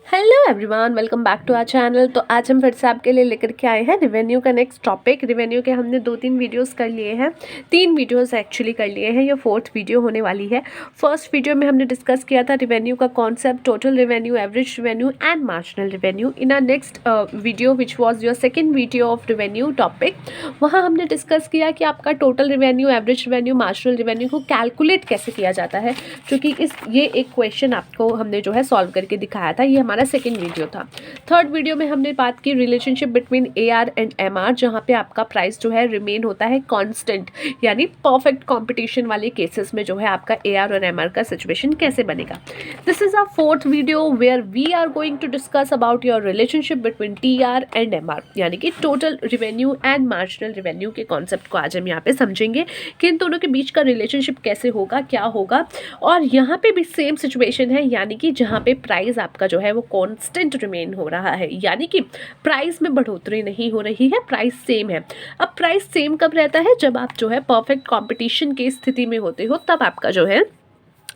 Hello everyone, welcome back to our channel. तो आज हम फिर से आपके लिए लेकर के आए हैं रिवेन्यू का नेक्स्ट टॉपिक। रिवेन्यू के हमने 2-3 वीडियोस कर लिए हैं, 3 वीडियोस एक्चुअली कर लिए हैं, ये 4th वीडियो होने वाली है। फर्स्ट वीडियो में हमने डिस्कस किया था रिवेन्यू का concept, total revenue, average revenue and marginal revenue. In are next video which was your second video of revenue topic, वहाँ हमने डिस्कस किया कि आपका total revenue, average revenue, marginal revenue को कैलकुलेट कैसे किया जाता है, क्योंकि ये एक क्वेश्चन आपको हमने जो है सॉल्व करके दिखाया था। ये हमारा सेकेंड वीडियो था। थर्ड वीडियो में हमने बात की relationship between AR and MR, जहाँ पे आपका प्राइस जो है रिमेन होता है कांस्टेंट, यानी परफेक्ट कंपटीशन वाले केसेस में जो है आपका AR और MR का सिचुएशन कैसे बनेगा। This is our fourth video where we are going to discuss about your relationship between TR and MR, यानी कि total revenue and marginal revenue के कॉन्सेप्ट को आज हम यहाँ पे समझेंगे कि इन दोनों के बीच का रिलेशनशिप कैसे होगा, क्या होगा। और यहाँ पे भी सेम सिचुएशन है, यानी कि जहाँ पे प्राइस आपका जो है वो कांस्टेंट रिमेन हो रहा है, यानी कि प्राइस में बढ़ोतरी नहीं हो रही है, प्राइस सेम है। अब प्राइस सेम कब रहता है? जब आप जो है परफेक्ट कंपटीशन की स्थिति में होते हो, तब आपका जो है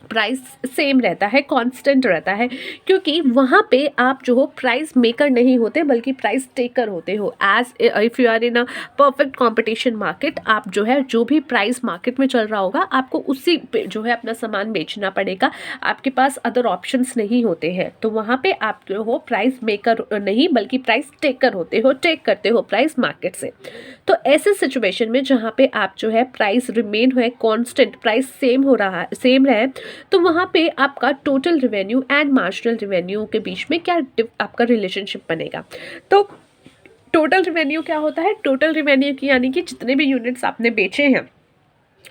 प्राइस सेम रहता है, कांस्टेंट रहता है, क्योंकि वहाँ पे आप जो हो प्राइस मेकर नहीं होते बल्कि प्राइस टेकर होते हो। As if you are in a perfect competition market, आप जो है जो भी प्राइस मार्केट में चल रहा होगा आपको उसी पे जो है अपना सामान बेचना पड़ेगा, आपके पास अदर ऑप्शंस नहीं होते हैं। तो वहाँ पे आप जो हो प्राइस मेकर नहीं बल्कि प्राइस टेकर होते हो, टेक करते हो प्राइस मार्केट से। तो ऐसे सिचुएशन में जहाँ पे आप जो है प्राइस रिमेन है कांस्टेंट, प्राइस सेम हो रहा है, सेम रहे, तो वहाँ पे आपका total revenue and marginal revenue के बीच में क्या आपका रिलेशनशिप बनेगा। तो टोटल रिवेन्यू क्या होता है? टोटल रिवेन्यू की यानी कि जितने भी यूनिट्स आपने बेचे हैं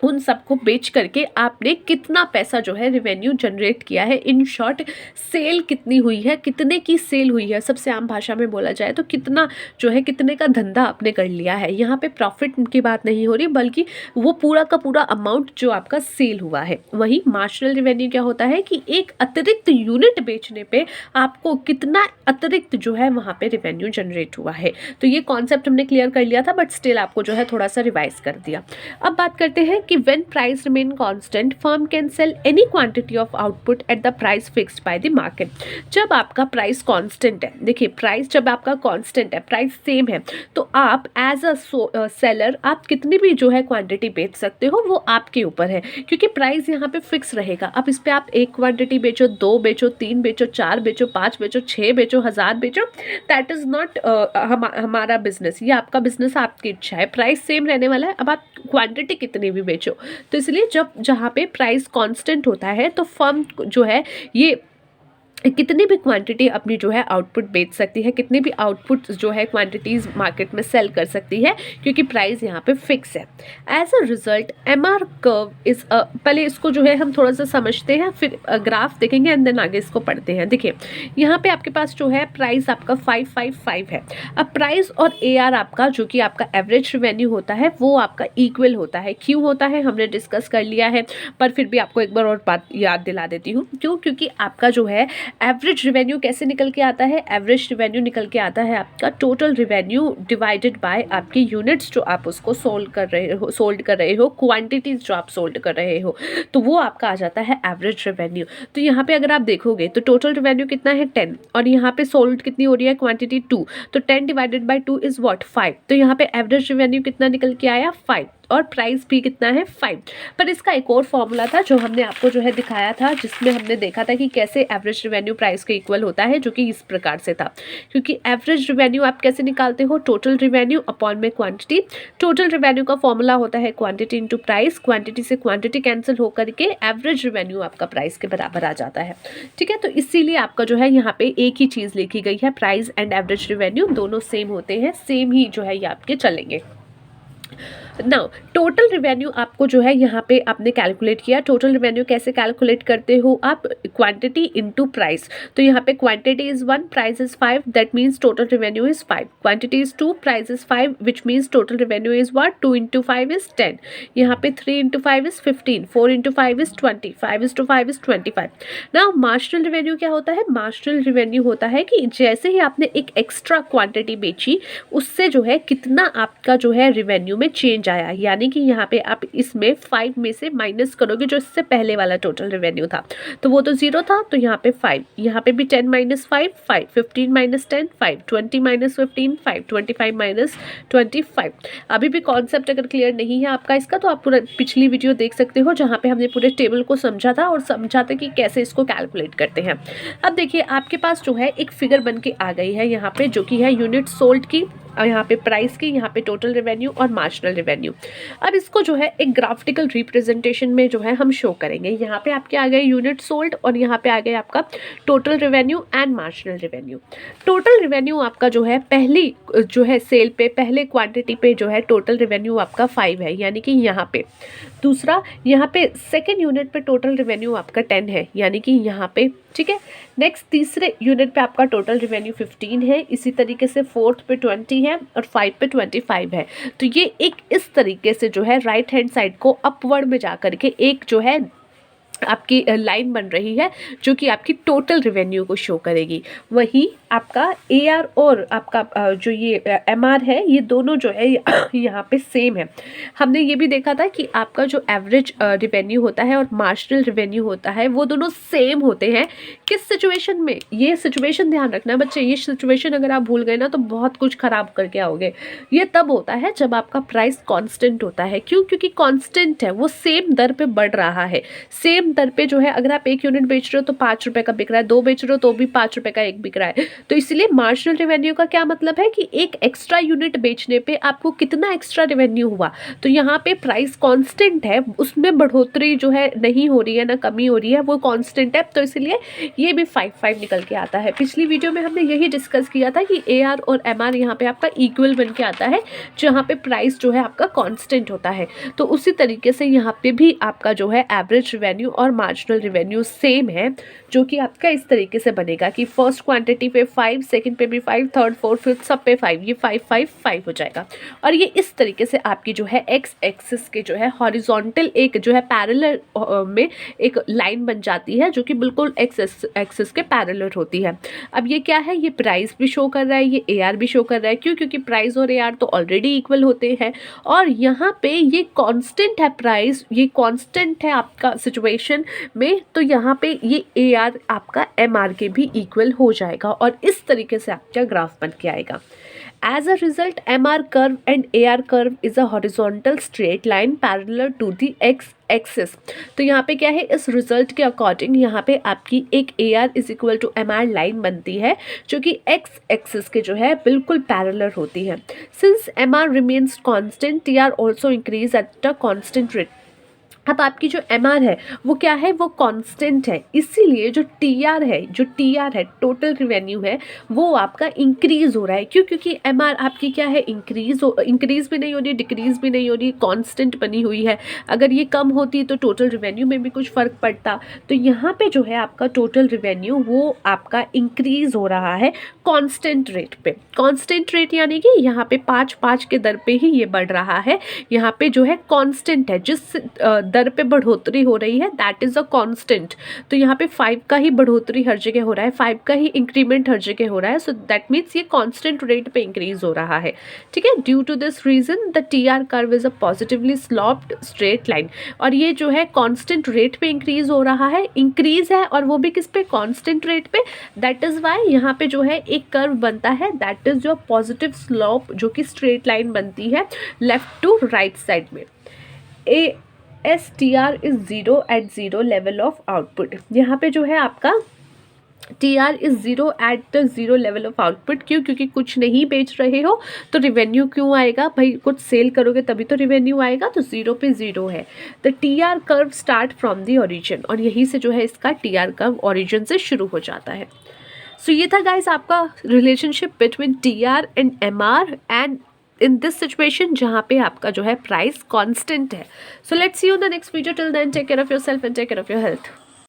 उन सबको बेच करके आपने कितना पैसा जो है रिवेन्यू जनरेट किया है। इन शॉर्ट सेल कितनी हुई है, कितने की सेल हुई है, सबसे आम भाषा में बोला जाए तो कितना जो है, कितने का धंधा आपने कर लिया है। यहाँ पे प्रॉफिट की बात नहीं हो रही, बल्कि वो पूरा का पूरा अमाउंट जो आपका सेल हुआ है। वहीं मार्जिनल रिवेन्यू क्या होता है कि एक अतिरिक्त यूनिट बेचने पे आपको कितना अतिरिक्त जो है वहाँ पे रिवेन्यू जनरेट हुआ है। तो ये कॉन्सेप्ट हमने क्लियर कर लिया था, बट स्टिल आपको जो है थोड़ा सा रिवाइज कर दिया। अब बात करते हैं कि when price remain constant, firm can sell any quantity of output at the price fixed by the market। जब आपका प्राइस कांस्टेंट है, देखिए प्राइस जब आपका कांस्टेंट है, प्राइस सेम है, तो आप एज अ सेलर आप कितनी भी जो है क्वांटिटी बेच सकते हो, वो आपके ऊपर है, क्योंकि प्राइस यहाँ पे फिक्स रहेगा। अब इस पे आप 1 क्वांटिटी बेचो, 2 बेचो, 3 बेचो, 4 बेचो, 5 बेचो, 6 बेचो, 1000 बेचो, दैट इज नॉट हमारा बिजनेस। ये आपका बिजनेस, आपकी इच्छा है, प्राइस सेम रहने वाला है। अब आप क्वांटिटी कितनी भी बेचो, तो इसलिए जब जहाँ पे प्राइस कांस्टेंट होता है तो फर्म जो है ये कितनी भी क्वांटिटी अपनी जो है आउटपुट बेच सकती है, कितनी भी आउटपुट जो है क्वांटिटीज़ मार्केट में सेल कर सकती है, क्योंकि प्राइस यहाँ पे फिक्स है। As a result MR curve is पहले इसको जो है हम थोड़ा सा समझते हैं, फिर ग्राफ देखेंगे एंड देन आगे इसको पढ़ते हैं। देखिए यहाँ पे आपके पास जो है प्राइस आपका 555 है। अब प्राइस और AR आपका जो कि आपका एवरेज रिवेन्यू होता है वो आपका इक्वल होता है। क्यों होता है हमने डिस्कस कर लिया है, पर फिर भी आपको एक बार और बात याद दिला देती हूँ। क्यों? क्योंकि आपका जो है एवरेज रिवेन्यू कैसे निकल के आता है? एवरेज रिवेन्यू निकल के आता है आपका टोटल रिवेन्यू डिवाइडेड बाय आपकी यूनिट्स जो आप उसको सोल्ड कर रहे हो, क्वांटिटीज जो आप सोल्ड कर रहे हो, तो वो आपका आ जाता है एवरेज रिवेन्यू। तो यहाँ पे अगर आप देखोगे तो टोटल रिवेन्यू कितना है 10, और यहाँ पे सोल्ड कितनी हो रही है क्वांटिटी 2, तो 10 डिवाइडेड बाय 2 इज व्हाट 5। तो यहाँ पे एवरेज रिवेन्यू कितना निकल के आया 5, और प्राइस भी कितना है 5। पर इसका एक और फॉर्मूला था जो हमने आपको जो है दिखाया था, जिसमें हमने देखा था कि कैसे एवरेज रिवेन्यू प्राइस के इक्वल होता है, जो कि इस प्रकार से था। क्योंकि एवरेज रिवेन्यू आप कैसे निकालते हो? टोटल रिवेन्यू अपॉन में क्वांटिटी। टोटल रिवेन्यू का फॉर्मूला होता है क्वांटिटी इंटू प्राइस, क्वांटिटी से क्वांटिटी कैंसिल होकर के एवरेज रिवेन्यू आपका प्राइस के बराबर आ जाता है। ठीक है, तो इसीलिए आपका जो है यहाँ पे एक ही चीज़ लिखी गई है, प्राइस एंड एवरेज रिवेन्यू दोनों सेम होते हैं, सेम ही जो है ये आपके चलेंगे। नाउ टोटल रिवेन्यू आपको जो है यहाँ पे आपने कैलकुलेट किया। टोटल रिवेन्यू कैसे कैलकुलेट करते हो आप? Quantity into price. तो यहाँ पे quantity is 1, price is 5, that means total revenue is 5। Quantity is 2, price is 5, which means total revenue is what 2 into 5 is 10। यहाँ पे 3 into 5 is 15, 4 into 5 is 20, 5 is to 5 is 25। Now marginal revenue क्या होता है? Marginal revenue होता है कि जैसे ही आपने एक एक्स्ट्रा क्वांटिटी बेची, उससे जो है कितना आपका जो है रिवेन्यू में चेंज जाया, यानी कि यहाँ पे आप इसमें 5 में से माइनस करोगे जो इससे पहले वाला टोटल रेवेन्यू था, तो वो तो 0 था, तो यहाँ पे 5, यहाँ पे भी 10 माइनस 5 5, 15 माइनस 10 5, 20 माइनस 15 5, 25 माइनस 25। अभी भी कॉन्सेप्ट अगर क्लियर नहीं है आपका इसका, तो आप पूरा पिछली वीडियो देख सकते हो जहाँ पे हमने पूरे टेबल को समझा था और समझा था कि कैसे इसको कैलकुलेट करते हैं। अब देखिए आपके पास जो है एक फिगर बन के आ गई है यहाँ पे, जो कि है यूनिट सोल्ड की, और यहाँ पे प्राइस की, यहाँ पे टोटल रेवेन्यू और मार्जिनल रेवेन्यू। अब इसको जो है एक ग्राफिकल रिप्रेजेंटेशन में जो है हम शो करेंगे। यहाँ पे आपके आ गए यूनिट सोल्ड और यहाँ पे आ गए आपका total revenue and marginal revenue. Total revenue आपका जो है पहली जो है सेल पे, पहले क्वांटिटी पे जो है टोटल रेवेन्यू आपका 5 है, यानी कि यहाँ पे। दूसरा यहाँ पे सेकेंड यूनिट पे टोटल रेवेन्यू आपका 10 है, यानी कि यहाँ पे, ठीक है। नेक्स्ट तीसरे यूनिट पे आपका टोटल रेवेन्यू 15 है, इसी तरीके से फोर्थ पे 20 है और 5 पे 25 है। तो ये एक इस तरीके से जो है राइट हैंड साइड को अपवर्ड में जा करके एक जो है आपकी लाइन बन रही है जो कि आपकी टोटल रेवेन्यू को शो करेगी। वहीं आपका एआर और आपका जो ये एमआर है, ये दोनों जो है यहाँ पे सेम है। हमने ये भी देखा था कि आपका जो एवरेज रेवेन्यू होता है और मार्जिनल रेवेन्यू होता है वो दोनों सेम होते हैं। किस सिचुएशन में? ये सिचुएशन ध्यान रखना है बच्चे, ये सिचुएशन अगर आप भूल गए ना तो बहुत कुछ खराब करके आओगे। ये तब होता है जब आपका प्राइस कॉन्स्टेंट होता है। क्यों? क्योंकि कॉन्स्टेंट है, वो सेम दर पे बढ़ रहा है। सेम दर पे जो है, अगर आप 1 यूनिट बेच रहे हो तो 5 रुपए का बिक रहा है, 2 बेच रहे हो तो भी 5 रुपए का एक बिक रहा है। तो इसलिए मार्जिनल रेवेन्यू का क्या मतलब है कि एक एक्स्ट्रा यूनिट बेचने पे आपको कितना एक्स्ट्रा रेवेन्यू हुआ। तो यहाँ पे प्राइस कांस्टेंट है, उसमें बढ़ोतरी जो है नहीं हो रही है ना कमी हो रही है, वो कांस्टेंट है। तो इसलिए ये भी 5 निकल के आता है। पिछली वीडियो में हमने यही डिस्कस किया था कि एआर और एमआर यहाँ पे आपका इक्वल बन के आता है, जहाँ पे प्राइस जो है आपका कांस्टेंट होता है। तो उसी तरीके से यहाँ पे भी आपका जो है एवरेज रेवेन्यू और मार्जिनल रेवेन्यू सेम है, जो कि आपका इस तरीके से बनेगा कि फर्स्ट क्वांटिटी पे 5, सेकंड पे भी 5, थर्ड फोर्थ फिफ्थ सब पे 5, ये 5 5 5 हो जाएगा। और ये इस तरीके से आपकी जो है एक्स एक्सिस के जो है हॉरिजॉन्टल एक जो है पैरेलल में एक लाइन बन जाती है, जो कि बिल्कुल एक्स एक्सिस के पैरेलल होती है। अब ये क्या है? ये प्राइस भी शो कर रहा है, ये एआर भी शो कर रहा है। क्यों? क्योंकि प्राइस और एआर तो ऑलरेडी इक्वल होते हैं और यहाँ पे ये कांस्टेंट है प्राइस, ये कांस्टेंट है आपका सिचुएशन में। तो यहाँ पे ये एआर आपका एमआर के भी इक्वल हो जाएगा और इस तरीके से आपका ग्राफ बन के आएगा। As a result, MR curve and AR curve is a horizontal straight line parallel to the x axis. तो यहाँ पे क्या है, इस रिजल्ट के अकॉर्डिंग यहाँ पे आपकी एक AR is equal to MR line बनती है, जो कि एक्स एक्सिस के जो है बिल्कुल पैरेलल होती है। Since MR remains constant, TR also increase at a constant rate. अब आपकी जो एमआर है वो क्या है? वो कांस्टेंट है, इसीलिए जो टीआर है टोटल रेवेन्यू है, वो आपका इंक्रीज हो रहा है। क्यों? क्योंकि एमआर आपकी क्या है? इंक्रीज भी नहीं हो रही, डिक्रीज भी नहीं हो रही, कांस्टेंट बनी हुई है। अगर ये कम होती तो टोटल रेवेन्यू में भी कुछ फ़र्क पड़ता। तो यहाँ पे जो है आपका टोटल रेवेन्यू वो आपका इंक्रीज हो रहा है कांस्टेंट रेट पे। कांस्टेंट रेट यानी कि यहाँ पे 5 के दर पे ही ये बढ़ रहा है। यहाँ पे जो है कांस्टेंट है, जिस दर पे बढ़ोतरी हो रही है दैट इज अ कांस्टेंट। तो यहाँ पे 5 का ही बढ़ोतरी हर जगह हो रहा है, 5 का ही इंक्रीमेंट हर जगह हो रहा है। सो दैट मीन्स ये कांस्टेंट रेट पे इंक्रीज हो रहा है, ठीक है। Due to this reason the TR curve is a positively sloped straight line. और ये जो है कांस्टेंट रेट पे इंक्रीज हो रहा है, इंक्रीज है, और वो भी किस पे? कांस्टेंट रेट पे। दैट इज वाई यहाँ पे जो है एक कर्व बनता है, दैट इज जो पॉजिटिव स्लोप, जो कि स्ट्रेट लाइन बनती है लेफ्ट टू राइट साइड में। STR is 0 at 0 level of output. यहाँ पे जो है आपका TR is 0 at the 0 level of output. क्यों? क्योंकि कुछ नहीं बेच रहे हो तो रेवेन्यू क्यों आएगा भाई? कुछ सेल करोगे तभी तो रेवेन्यू आएगा। तो 0 पे 0 है। The TR curve start from the origin, और यहीं से जो है इसका TR कर्व ओरिजिन से शुरू हो जाता है। सो ये था गाइस आपका relationship between TR and MR and in this situation जहाँ पे आपका जो है प्राइस कांस्टेंट है। So let's see you in the next video. Till then take care of yourself and take care of your health.